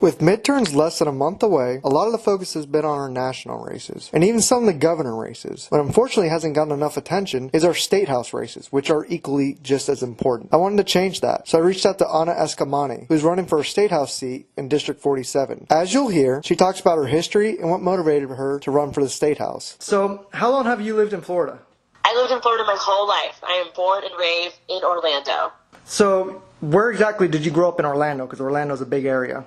With midterms less than a month away, a lot of the focus has been on our national races, and even some of the governor races. What unfortunately hasn't gotten enough attention is our state house races, which are equally just as important. I wanted to change that, so I reached out to Anna Eskamani, who's running for a state house seat in District 47. As you'll hear, she talks about her history and what motivated her to run for the state house. So, how long have you lived in Florida? I lived in Florida my whole life. I am born and raised in Orlando. So, where exactly did you grow up in Orlando? Because Orlando's a big area.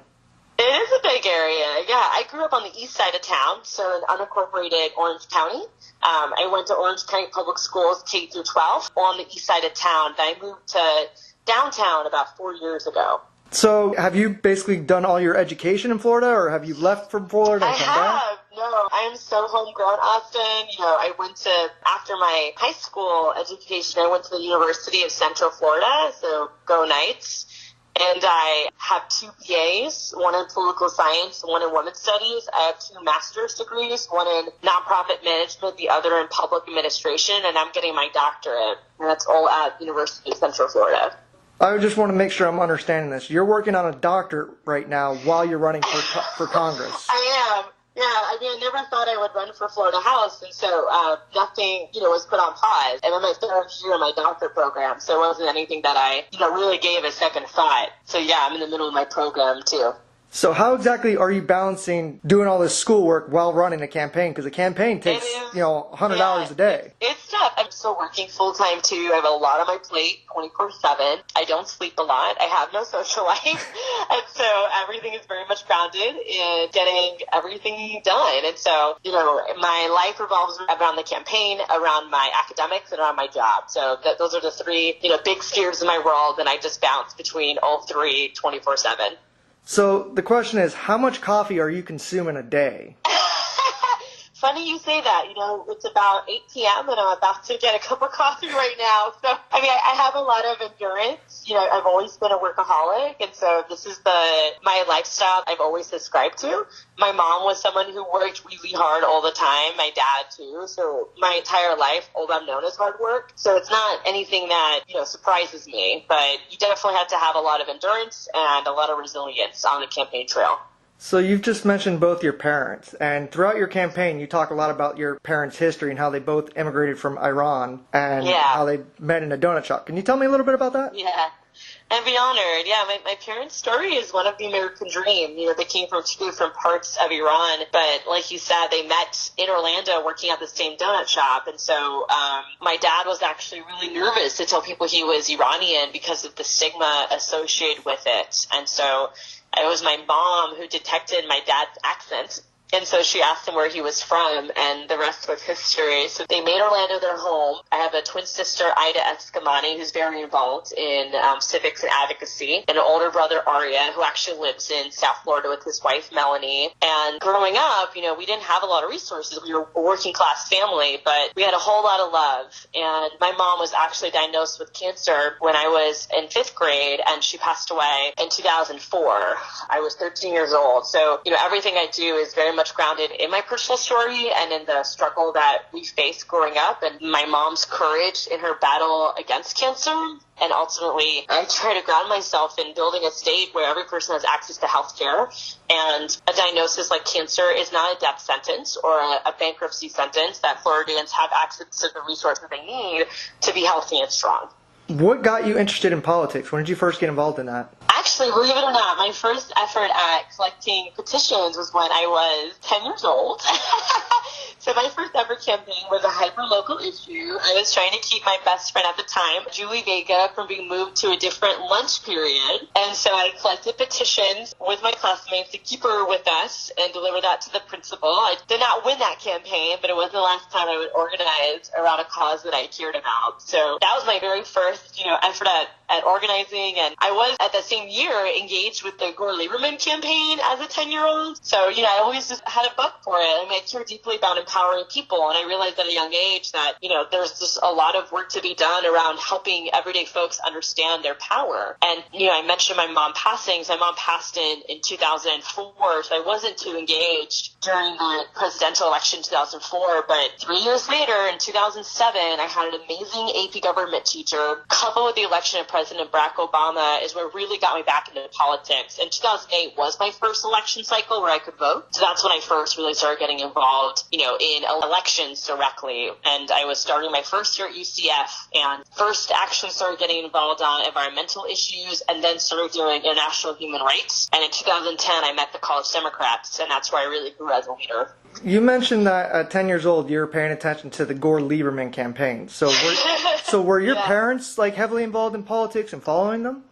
It is a big area, yeah. I grew up on the east side of town, so in unincorporated Orange County. I went to Orange County Public Schools K through 12 on the east side of town. Then I moved to downtown about 4 years ago. So have you basically done all your education in Florida, or have you left from Florida and come back? No, I am so homegrown, Austin. I went to, after my high school education, I went to the University of Central Florida, so go Knights. And I have 2 BAs, one in political science, one in women's studies. I have 2 master's degrees, one in nonprofit management, the other in public administration, and I'm getting my doctorate. And that's all at University of Central Florida. I just want to make sure I'm understanding this. You're working on a doctorate right now while you're running for Congress. I am. Yeah, I mean, I never thought I would run for Florida House, and so nothing, was put on pause. And then my 3rd year of my doctorate program, so it wasn't anything that I, really gave a second thought. So yeah, I'm in the middle of my program too. So how exactly are you balancing doing all this schoolwork while running a campaign? Because a campaign takes, 100 hours a day. It's tough. I'm still working full-time, too. I have a lot on my plate, 24/7. I don't sleep a lot. I have no social life. And so everything is very much grounded in getting everything done. And so, my life revolves around the campaign, around my academics, and around my job. So those are the 3, big spheres in my world, and I just bounce between all 3 24/7. So the question is, how much coffee are you consuming a day? Funny you say that. It's about 8 p.m. and I'm about to get a cup of coffee right now. So, I have a lot of endurance. I've always been a workaholic, and so this is my lifestyle I've always subscribed to. My mom was someone who worked really hard all the time. My dad, too. So my entire life, all I've known is hard work. So it's not anything that, surprises me. But you definitely have to have a lot of endurance and a lot of resilience on the campaign trail. So you've just mentioned both your parents, and throughout your campaign you talk a lot about your parents' history and how they both immigrated from Iran and how they met in a donut shop. Can you tell me a little bit about that? Yeah. I'd be honored. Yeah, my parents' story is one of the American dream. They came from 2 different parts of Iran, but like you said, they met in Orlando working at the same donut shop. And so my dad was actually really nervous to tell people he was Iranian because of the stigma associated with it. And so it was my mom who detected my dad's accent. And so she asked him where he was from, and the rest was history. So they made Orlando their home. I have a twin sister, Anna Eskamani, who's very involved in civics and advocacy, and an older brother, Arya, who actually lives in South Florida with his wife, Melanie. And growing up, we didn't have a lot of resources. We were a working-class family, but we had a whole lot of love. And my mom was actually diagnosed with cancer when I was in 5th grade, and she passed away in 2004. I was 13 years old. So, everything I do is very much grounded in my personal story and in the struggle that we faced growing up and my mom's courage in her battle against cancer. And ultimately, I try to ground myself in building a state where every person has access to health care. And a diagnosis like cancer is not a death sentence or a bankruptcy sentence, that Floridians have access to the resources they need to be healthy and strong. What got you interested in politics? When did you first get involved in that? Actually, believe it or not, my first effort at collecting petitions was when I was 10 years old. So my first ever campaign was a hyper-local issue. I was trying to keep my best friend at the time, Julie Vega, from being moved to a different lunch period. And so I collected petitions with my classmates to keep her with us and deliver that to the principal. I did not win that campaign, but it was the last time I would organize around a cause that I cared about. So that was my very first, effort at organizing. And I was, at the same year, engaged with the Gore Lieberman campaign as a 10-year-old. So, I always just had a buck for it. I care deeply about empowering people. And I realized at a young age that, there's just a lot of work to be done around helping everyday folks understand their power. And, I mentioned my mom passing. So my mom passed in 2004, so I wasn't too engaged during the presidential election in 2004, but 3 years later, in 2007, I had an amazing AP government teacher. Coupled with the election of President Barack Obama is what really got me back into politics. And 2008 was my first election cycle where I could vote. So that's when I first really started getting involved, in elections directly. And I was starting my first year at UCF and first actually started getting involved on environmental issues and then started doing international human rights. And in 2010, I met the College Democrats, and that's where I really grew as a leader. You mentioned that at 10 years old, you were paying attention to the Gore-Lieberman campaign. So were your parents heavily involved in politics and following them?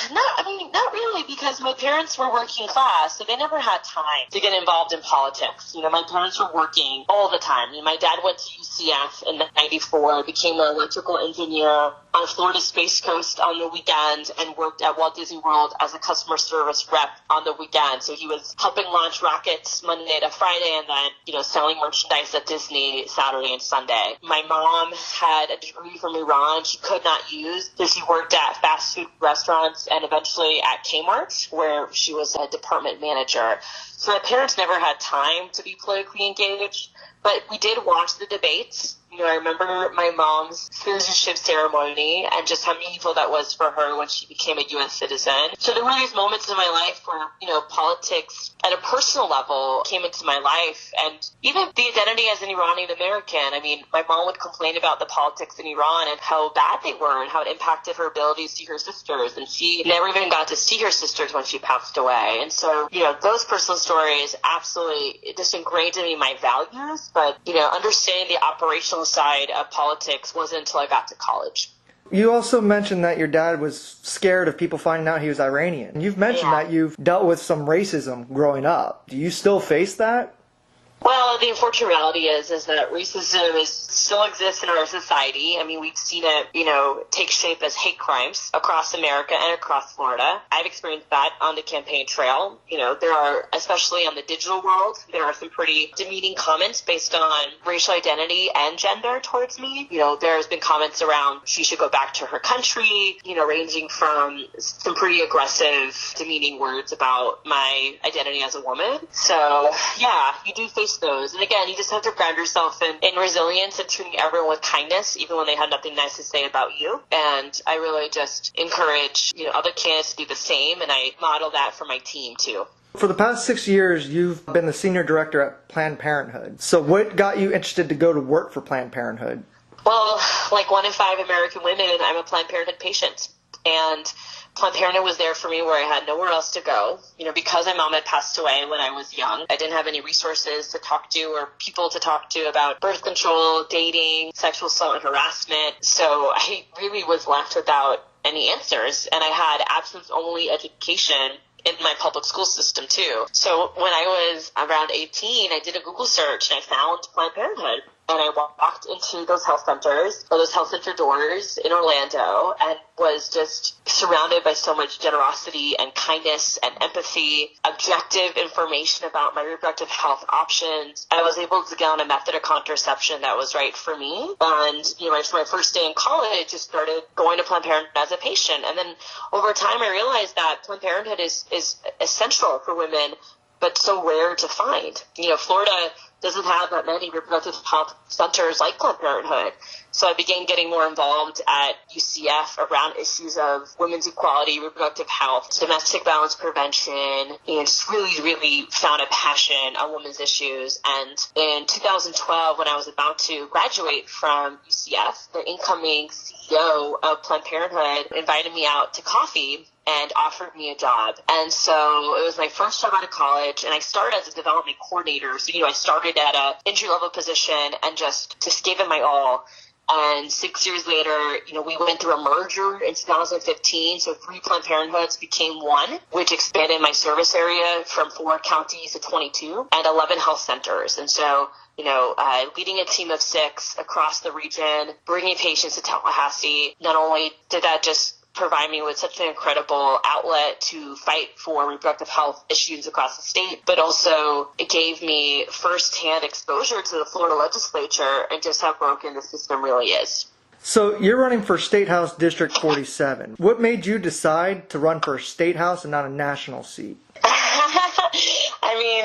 Not really, because my parents were working class, so they never had time to get involved in politics. My parents were working all the time. My dad went to UCF in '94, became an electrical engineer on Florida's Space Coast on the weekend, and worked at Walt Disney World as a customer service rep on the weekend. So he was helping launch rockets Monday to Friday, and then, selling merchandise at Disney Saturday and Sunday. My mom had a degree from Iran she could not use, so she worked at fast food restaurants and eventually at Kmart, where she was a department manager. So my parents never had time to be politically engaged, but we did watch the debates. I remember my mom's citizenship ceremony and just how meaningful that was for her when she became a U.S. citizen. So there were these moments in my life where, politics at a personal level came into my life, and even the identity as an Iranian American. My mom would complain about the politics in Iran and how bad they were and how it impacted her ability to see her sisters, and she never even got to see her sisters when she passed away. And so, those personal stories absolutely just ingrained in me my values, but, understanding the operational side of politics wasn't until I got to college. You also mentioned that your dad was scared of people finding out he was Iranian. You've mentioned that you've dealt with some racism growing up. Do you still face that? Well, the unfortunate reality is that racism still exists in our society. We've seen it, take shape as hate crimes across America and across Florida. I've experienced that on the campaign trail. There are, especially on the digital world, there are some pretty demeaning comments based on racial identity and gender towards me. There's been comments around she should go back to her country, ranging from some pretty aggressive, demeaning words about my identity as a woman. So, yeah, you do face those. And again, you just have to ground yourself in resilience and treating everyone with kindness, even when they have nothing nice to say about you. And I really just encourage, other candidates to do the same, and I model that for my team too. For the past 6 years, you've been the senior director at Planned Parenthood. So what got you interested to go to work for Planned Parenthood? Well, like 1 in 5 American women, I'm a Planned Parenthood patient. And Planned Parenthood was there for me where I had nowhere else to go. Because my mom had passed away when I was young, I didn't have any resources to talk to or people to talk to about birth control, dating, sexual assault and harassment. So I really was left without any answers. And I had absence-only education in my public school system too. So when I was around 18, I did a Google search and I found Planned Parenthood. And I walked into those health centers, or those health center doors in Orlando, and was just surrounded by so much generosity and kindness and empathy, objective information about my reproductive health options. I was able to get on a method of contraception that was right for me. And, my first day in college, just started going to Planned Parenthood as a patient. And then over time, I realized that Planned Parenthood is essential for women, but so rare to find. Florida doesn't have that many reproductive health centers like Planned Parenthood. So I began getting more involved at UCF around issues of women's equality, reproductive health, domestic violence prevention, and just really, really found a passion on women's issues. And in 2012, when I was about to graduate from UCF, the incoming CEO of Planned Parenthood invited me out to coffee and offered me a job. And so it was my first job out of college, and I started as a development coordinator. So, I started at a entry-level position and just gave it my all. And 6 years later, we went through a merger in 2015. So 3 Planned Parenthoods became 1, which expanded my service area from 4 counties to 22 and 11 health centers. And so, leading a team of 6 across the region, bringing patients to Tallahassee, not only did that just provide me with such an incredible outlet to fight for reproductive health issues across the state, but also it gave me firsthand exposure to the Florida legislature and just how broken the system really is. So you're running for State House District 47. What made you decide to run for a state house and not a national seat?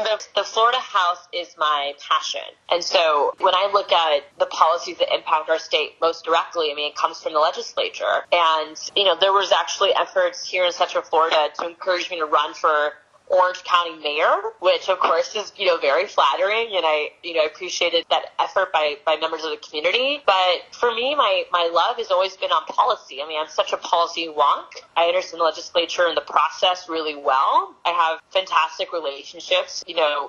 The So the Florida House is my passion. And so when I look at the policies that impact our state most directly, I mean, it comes from the legislature. And, there was actually efforts here in Central Florida to encourage me to run for Orange County mayor, which of course is, very flattering. And I appreciated that effort by members of the community. But for me, my love has always been on policy. I mean, I'm such a policy wonk. I understand the legislature and the process really well. I have fantastic relationships,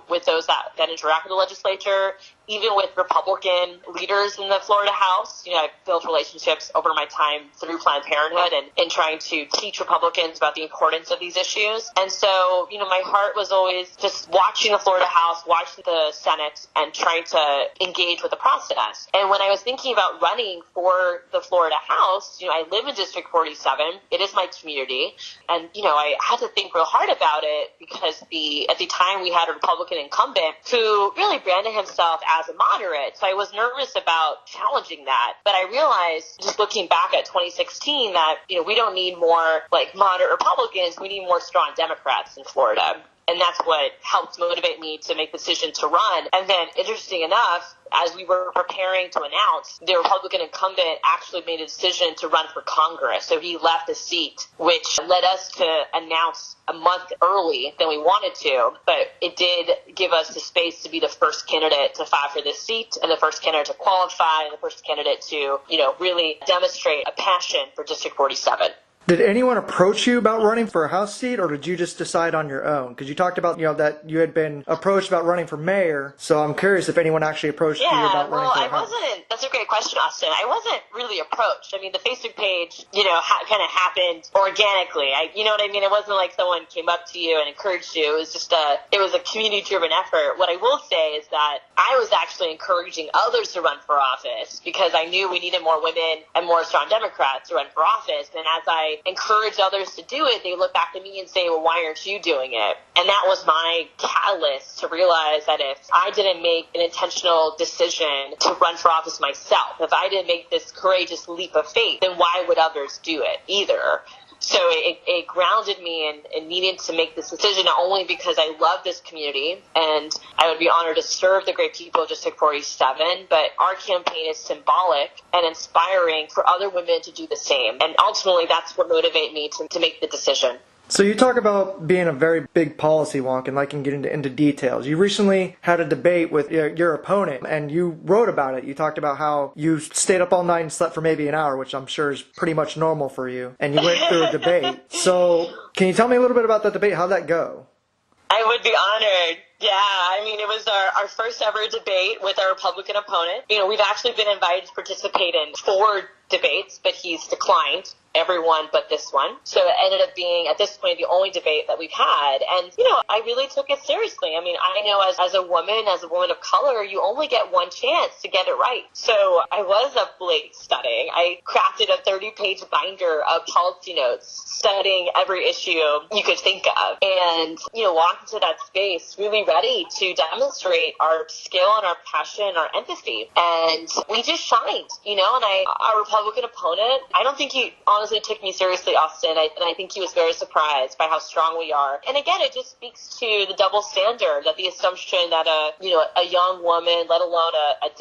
with those that interact with the legislature. Even with Republican leaders in the Florida House, I've built relationships over my time through Planned Parenthood and trying to teach Republicans about the importance of these issues. And so, my heart was always just watching the Florida House, watching the Senate, and trying to engage with the process. And when I was thinking about running for the Florida House, I live in District 47. It is my community. And, I had to think real hard about it because at the time we had a Republican incumbent who really branded himself as a moderate. So I was nervous about challenging that. But I realized, just looking back at 2016, that, we don't need more moderate Republicans. We need more strong Democrats in Florida. And that's what helped motivate me to make the decision to run. And then, interesting enough, as we were preparing to announce, the Republican incumbent actually made a decision to run for Congress. So he left the seat, which led us to announce a month early than we wanted to. But it did give us the space to be the first candidate to file for this seat and the first candidate to qualify and the first candidate to, really demonstrate a passion for District 47. Did anyone approach you about running for a House seat, or did you just decide on your own? Because you talked about, that you had been approached about running for mayor, so I'm curious if anyone actually approached you about running for a House. That's a great question, Austin. I wasn't really approached. I mean, the Facebook page, kind of happened organically. You know what I mean? It wasn't like someone came up to you and encouraged you. It was just it was a community-driven effort. What I will say is that I was actually encouraging others to run for office because I knew we needed more women and more strong Democrats to run for office. And as I encourage others to do it, they look back at me and say, well, why aren't you doing it? And that was my catalyst to realize that if I didn't make an intentional decision to run for office myself, if I didn't make this courageous leap of faith, then why would others do it either? So it grounded me in needing to make this decision, not only because I love this community and I would be honored to serve the great people of District 47, but our campaign is symbolic and inspiring for other women to do the same. And ultimately, that's what motivated me to make the decision. So you talk about being a very big policy wonk and liking getting into details. You recently had a debate with your opponent, and you wrote about it. You talked about how you stayed up all night and slept for maybe an hour, which I'm sure is pretty much normal for you, and you went through a debate. So can you tell me a little bit about that debate? How'd that go? I would be honored. Yeah, I mean, it was our first ever debate with our Republican opponent. We've actually been invited to participate in 4 debates, but he's declined everyone but this one. So it ended up being, at this point, the only debate that we've had. And, I really took it seriously. I mean, I know as a woman of color, you only get one chance to get it right. So I was up late studying. I crafted a 30-page binder of policy notes, studying every issue you could think of. And, walked into that space really ready to demonstrate our skill and our passion and our empathy. And we just shined, and our Republican opponent, I don't think he honestly took me seriously, Austin, and I think he was very surprised by how strong we are. And again, it just speaks to the double standard, that the assumption that a young woman, let alone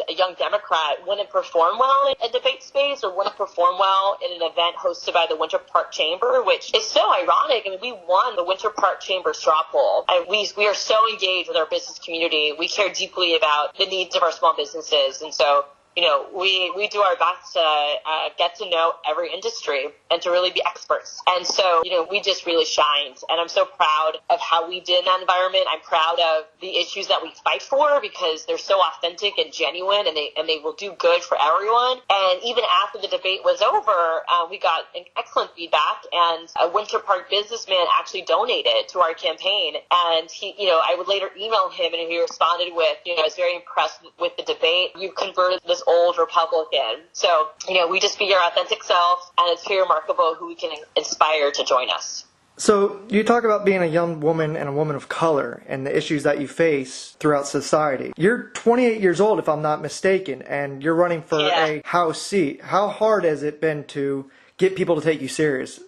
a young Democrat, wouldn't perform well in a debate space or wouldn't perform well in an event hosted by the Winter Park Chamber, which is so ironic. I mean, we won the Winter Park Chamber straw poll. And we are so engaged with our business community. We care deeply about the needs of our small businesses. And so, we do our best to get to know every industry and to really be experts. And so, we just really shined. And I'm so proud of how we did in that environment. I'm proud of the issues that we fight for because they're so authentic and genuine, and they will do good for everyone. And even after the debate was over, we got excellent feedback, and a Winter Park businessman actually donated to our campaign. And he, I would later email him, and he responded with, I was very impressed with the debate. You've converted this old Republican. So, we just be our authentic self, and it's pretty remarkable who we can inspire to join us. So you talk about being a young woman and a woman of color and the issues that you face throughout society. You're 28 years old, if I'm not mistaken, and you're running for a House seat. How hard has it been to get people to take you serious?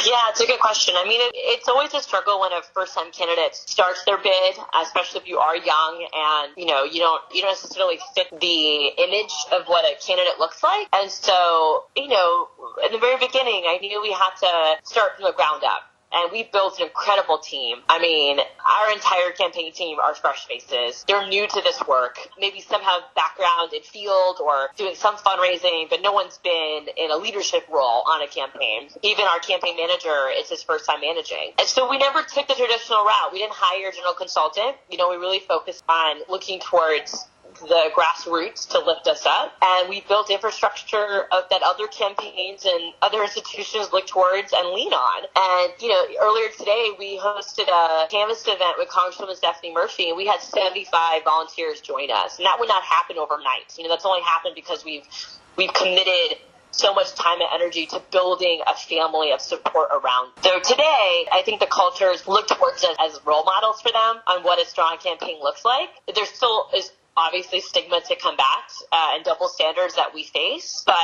Yeah, it's a good question. I mean, it's always a struggle when a first-time candidate starts their bid, especially if you are young and, you don't necessarily fit the image of what a candidate looks like. And so, in the very beginning, I knew we had to start from the ground up. And we built an incredible team. I mean, our entire campaign team are fresh faces. They're new to this work. Maybe some have background in field or doing some fundraising, but no one's been in a leadership role on a campaign. Even our campaign manager, it's his first time managing. And so we never took the traditional route. We didn't hire a general consultant. We really focused on looking towards the grassroots to lift us up. And we built infrastructure that other campaigns and other institutions look towards and lean on. And, earlier today, we hosted a canvas event with Congresswoman Stephanie Murphy, and we had 75 volunteers join us. And that would not happen overnight. That's only happened because we've committed so much time and energy to building a family of support around. So today, I think the cultures look towards us as role models for them on what a strong campaign looks like. There still is obviously stigma to combat and double standards that we face, but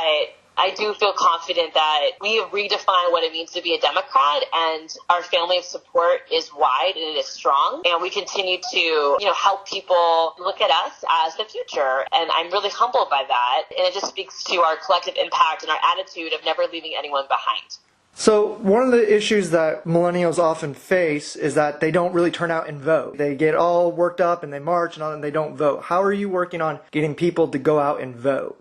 I do feel confident that we have redefined what it means to be a Democrat, and our family of support is wide and it is strong, and we continue to help people look at us as the future, and I'm really humbled by that, and it just speaks to our collective impact and our attitude of never leaving anyone behind. So one of the issues that millennials often face is that they don't really turn out and vote. They get all worked up and they march and they don't vote. How are you working on getting people to go out and vote?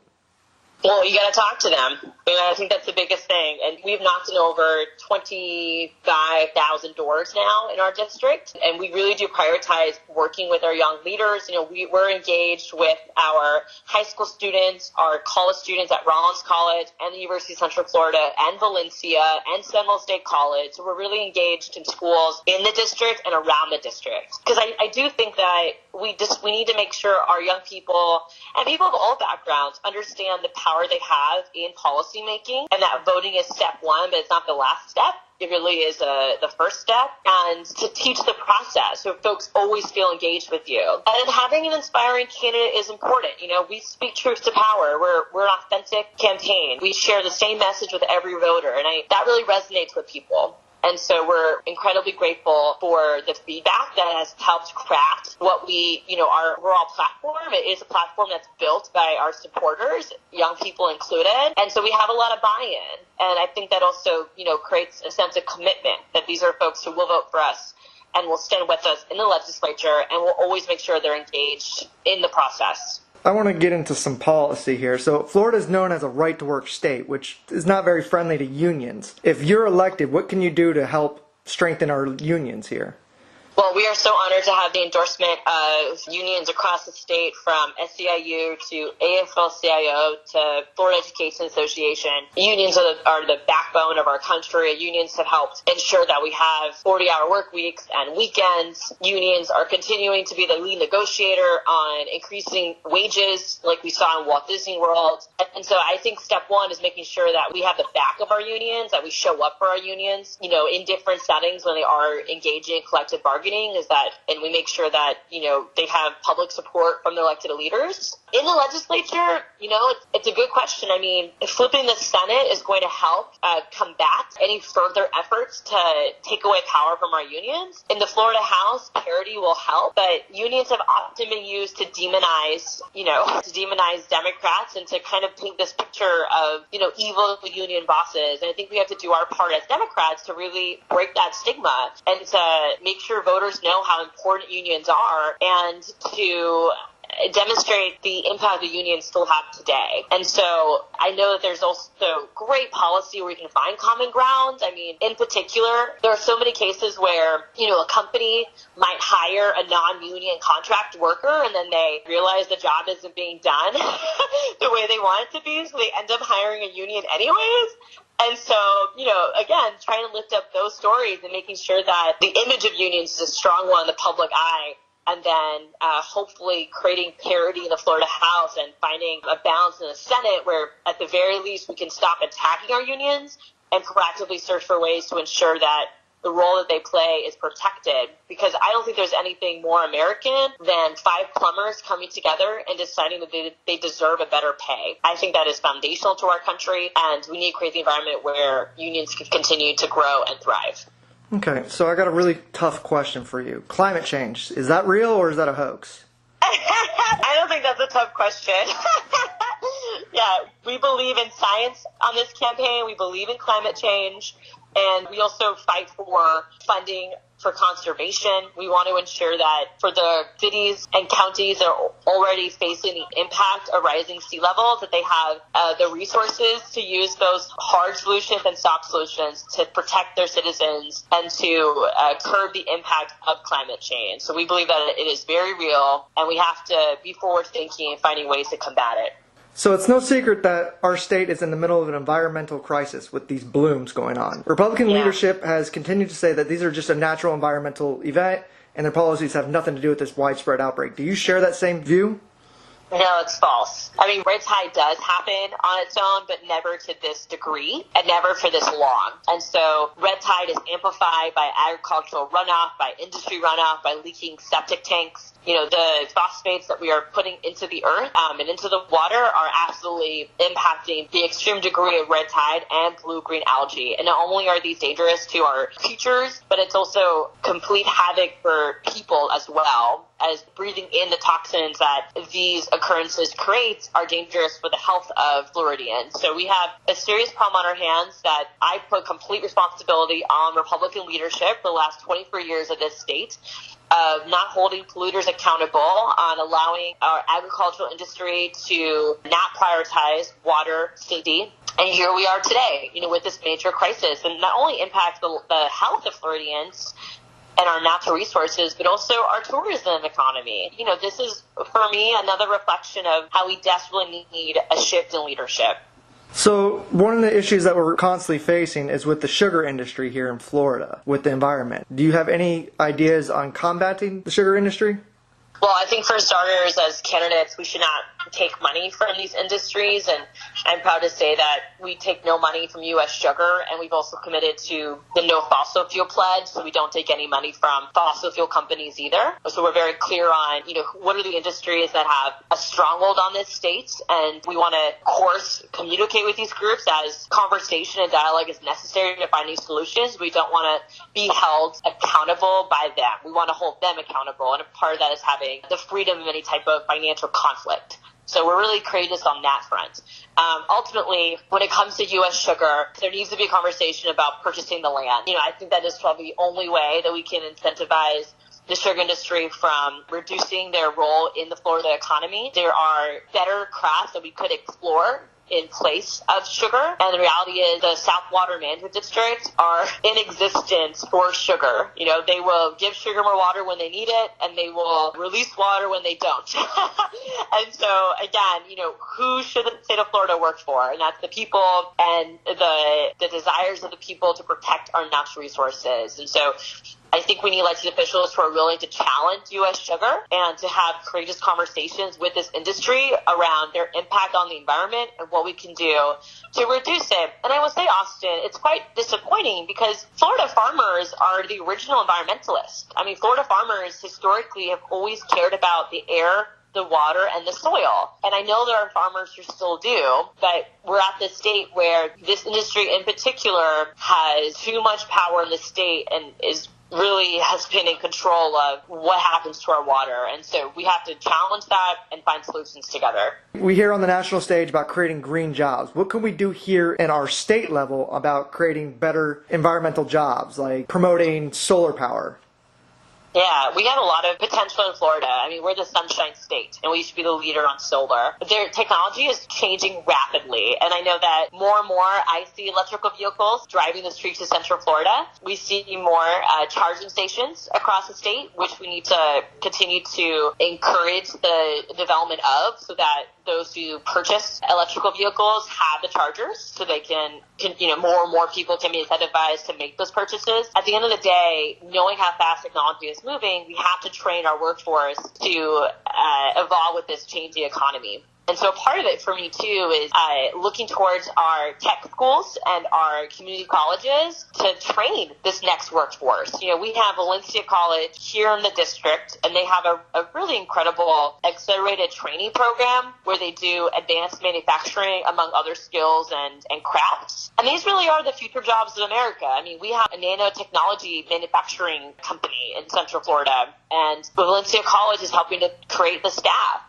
Well, you got to talk to them. I think that's the biggest thing. And we've knocked on over 25,000 doors now in our district. And we really do prioritize working with our young leaders. We're engaged with our high school students, our college students at Rollins College and the University of Central Florida and Valencia and Seminole State College. So we're really engaged in schools in the district and around the district. Because I do think that we need to make sure our young people and people of all backgrounds understand the power they have in policy making, and that voting is step one, but it's not the last step. It really is the first step, and to teach the process so folks always feel engaged with you. And having an inspiring candidate is important. We speak truth to power. We're an authentic campaign. We share the same message with every voter, and that really resonates with people. And so we're incredibly grateful for the feedback that has helped craft what our overall platform. It is a platform that's built by our supporters, young people included. And so we have a lot of buy-in. And I think that also, creates a sense of commitment that these are folks who will vote for us and will stand with us in the legislature, and will always make sure they're engaged in the process. I want to get into some policy here. So Florida is known as a right-to-work state, which is not very friendly to unions. If you're elected, what can you do to help strengthen our unions here? Well, we are so honored to have the endorsement of unions across the state, from SEIU to AFL-CIO to Florida Education Association. Unions are the backbone of our country. Unions have helped ensure that we have 40-hour work weeks and weekends. Unions are continuing to be the lead negotiator on increasing wages like we saw in Walt Disney World. And so I think step one is making sure that we have the back of our unions, that we show up for our unions, in different settings when they are engaging in collective bargaining. And we make sure that, they have public support from the elected leaders. In the legislature, it's a good question. I mean, flipping the Senate is going to help combat any further efforts to take away power from our unions. In the Florida House, parity will help, but unions have often been used to demonize Democrats and to kind of paint this picture of, evil union bosses. And I think we have to do our part as Democrats to really break that stigma and to make sure voters know how important unions are, and to demonstrate the impact the unions still have today. And so I know that there's also great policy where you can find common ground. I mean, in particular, there are so many cases where, a company might hire a non-union contract worker and then they realize the job isn't being done the way they want it to be, so they end up hiring a union anyways. And so, again, trying to lift up those stories and making sure that the image of unions is a strong one in the public eye, and then hopefully creating parity in the Florida House and finding a balance in the Senate where, at the very least, we can stop attacking our unions and proactively search for ways to ensure that the role that they play is protected, because I don't think there's anything more American than 5 plumbers coming together and deciding that they deserve a better pay. I think that is foundational to our country, and we need to create the environment where unions can continue to grow and thrive. Okay, so I got a really tough question for you. Climate change, is that real or is that a hoax? I don't think that's a tough question. Yeah, we believe in science on this campaign. We believe in climate change. And we also fight for funding for conservation. We want to ensure that for the cities and counties that are already facing the impact of rising sea levels, that they have the resources to use those hard solutions and soft solutions to protect their citizens and to curb the impact of climate change. So we believe that it is very real, and we have to be forward-thinking and finding ways to combat it. So it's no secret that our state is in the middle of an environmental crisis with these blooms going on. Republican leadership has continued to say that these are just a natural environmental event and their policies have nothing to do with this widespread outbreak. Do you share that same view? No, it's false. I mean, red tide does happen on its own, but never to this degree and never for this long. And so red tide is amplified by agricultural runoff, by industry runoff, by leaking septic tanks. You know, the phosphates that we are putting into the earth and into the water are absolutely impacting the extreme degree of red tide and blue-green algae. And not only are these dangerous to our creatures, but it's also complete havoc for people as well, as breathing in the toxins that these occurrences create are dangerous for the health of Floridians. So we have a serious problem on our hands that I put complete responsibility on Republican leadership for the last 24 years of this state, of not holding polluters accountable, on allowing our agricultural industry to not prioritize water safety. And here we are today, you know, with this major crisis, and not only impact the health of Floridians and our natural resources, but also our tourism economy. You know, this is, for me, another reflection of how we desperately need a shift in leadership. So one of the issues that we're constantly facing is with the sugar industry here in Florida, with the environment. Do you have any ideas on combating the sugar industry? Well, I think for starters, as candidates, we should not take money from these industries, and I'm proud to say that we take no money from U.S. sugar, and we've also committed to the no fossil fuel pledge, so we don't take any money from fossil fuel companies either. So we're very clear on, you know, what are the industries that have a stronghold on this state, and we want to, of course, communicate with these groups as conversation and dialogue is necessary to find these solutions. We don't want to be held accountable by them. We want to hold them accountable, and a part of that is having the freedom of any type of financial conflict. So we're really courageous on that front. Ultimately, when it comes to U.S. sugar, there needs to be a conversation about purchasing the land. You know, I think that is probably the only way that we can incentivize the sugar industry from reducing their role in the Florida economy. There are better crafts that we could explore in place of sugar, and the reality is the South Water Management Districts are in existence for sugar. You know, they will give sugar more water when they need it, and they will release water when they don't. And so, again, you know, who should the state of Florida work for? And that's the people and the desires of the people to protect our natural resources. And so I think we need elected officials who are willing to challenge U.S. sugar and to have courageous conversations with this industry around their impact on the environment and what we can do to reduce it. And I will say, Austin, it's quite disappointing because Florida farmers are the original environmentalists. I mean, Florida farmers historically have always cared about the air, the water, and the soil. And I know there are farmers who still do, but we're at this state where this industry in particular has too much power in the state and really has been in control of what happens to our water. And so we have to challenge that and find solutions together. We hear on the national stage about creating green jobs. What can we do here in our state level about creating better environmental jobs, like promoting solar power? Yeah, we have a lot of potential in Florida. I mean, we're the Sunshine State, and we should be the leader on solar. Their technology is changing rapidly, and I know that more and more I see electrical vehicles driving the streets of Central Florida. We see more charging stations across the state, which we need to continue to encourage the development of, so that those who purchase electrical vehicles have the chargers, so they can more and more people can be incentivized to make those purchases. At the end of the day, knowing how fast technology is moving, we have to train our workforce to evolve with this changing economy. And so part of it for me, too, is looking towards our tech schools and our community colleges to train this next workforce. We have Valencia College here in the district, and they have a really incredible accelerated training program where they do advanced manufacturing, among other skills and crafts. And these really are the future jobs of America. We have a nanotechnology manufacturing company in Central Florida, and Valencia College is helping to create the staff,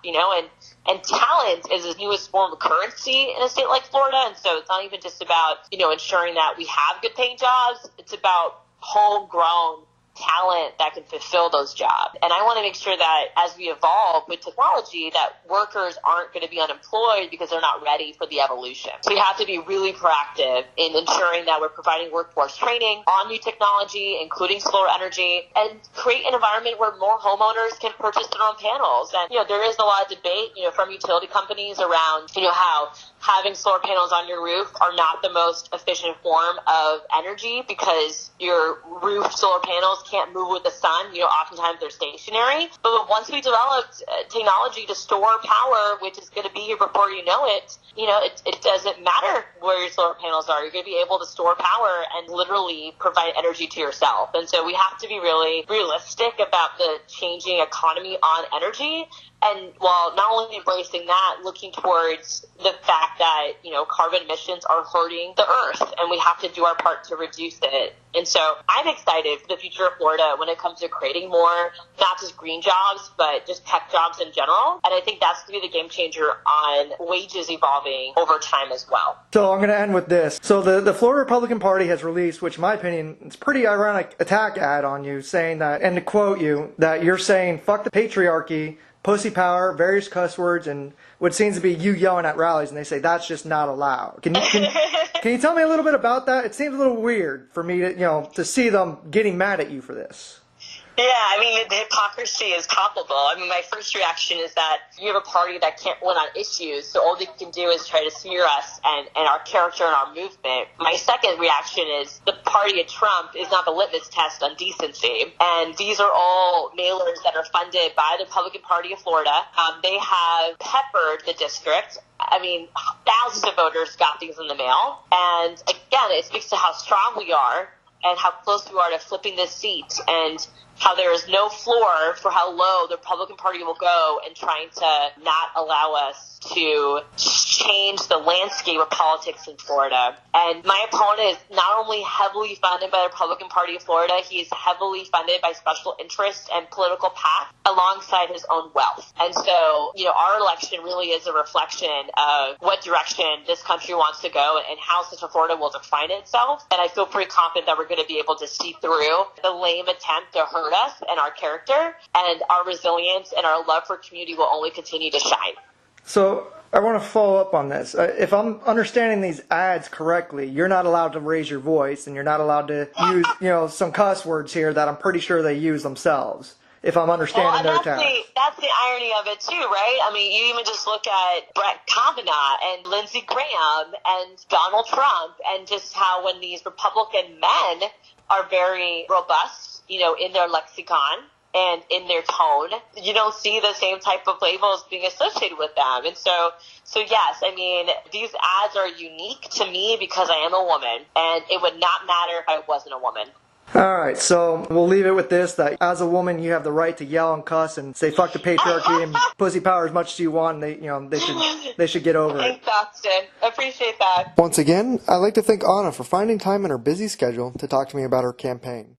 and talent is the newest form of currency in a state like Florida. And so it's not even just about, ensuring that we have good paying jobs. It's about homegrown talent that can fulfill those jobs. And I want to make sure that as we evolve with technology, that workers aren't going to be unemployed because they're not ready for the evolution. So we have to be really proactive in ensuring that we're providing workforce training on new technology, including solar energy, and create an environment where more homeowners can purchase their own panels. And, there is a lot of debate, from utility companies around, how having solar panels on your roof are not the most efficient form of energy because your roof solar panels can't move with the sun. Oftentimes they're stationary. But once we developed technology to store power, which is going to be here before you know it, it doesn't matter where your solar panels are. You're going to be able to store power and literally provide energy to yourself. And so we have to be really realistic about the changing economy on energy. And while not only embracing that, looking towards the fact that, carbon emissions are hurting the earth and we have to do our part to reduce it. And so I'm excited for the future of Florida when it comes to creating more, not just green jobs, but just tech jobs in general. And I think that's going to be the game changer on wages evolving over time as well. So I'm going to end with this. So the Florida Republican Party has released, which in my opinion, it's a pretty ironic attack ad on you, saying that, and to quote you, that you're saying, fuck the patriarchy, pussy power, various cuss words, and what seems to be you yelling at rallies, and they say that's just not allowed. Can you tell me a little bit about that? It seems a little weird for me to to see them getting mad at you for this. Yeah, the hypocrisy is palpable. My first reaction is that you have a party that can't win on issues, so all they can do is try to smear us and our character and our movement. My second reaction is the party of Trump is not the litmus test on decency. And these are all mailers that are funded by the Republican Party of Florida. They have peppered the district. Thousands of voters got things in the mail. And again, it speaks to how strong we are and how close we are to flipping this seat, and how there is no floor for how low the Republican Party will go in trying to not allow us to change the landscape of politics in Florida. And my opponent is not only heavily funded by the Republican Party of Florida, he is heavily funded by special interests and political PAC alongside his own wealth. And so, our election really is a reflection of what direction this country wants to go and how Central Florida will define itself. And I feel pretty confident that we're going to be able to see through the lame attempt to hurt us and our character, and our resilience and our love for community will only continue to shine. So I want to follow up on this. If I'm understanding these ads correctly, you're not allowed to raise your voice, and you're not allowed to use, some cuss words here that I'm pretty sure they use themselves. If I'm understanding their task. That's the irony of it too, right? You even just look at Brett Kavanaugh and Lindsey Graham and Donald Trump, and just how when these Republican men are very robust, in their lexicon and in their tone, you don't see the same type of labels being associated with them. And so yes, these ads are unique to me because I am a woman, and it would not matter if I wasn't a woman. All right, so we'll leave it with this, that as a woman, you have the right to yell and cuss and say fuck the patriarchy and pussy power as much as you want, and they should get over it. Thanks, Austin. Appreciate that. Once again, I'd like to thank Anna for finding time in her busy schedule to talk to me about her campaign.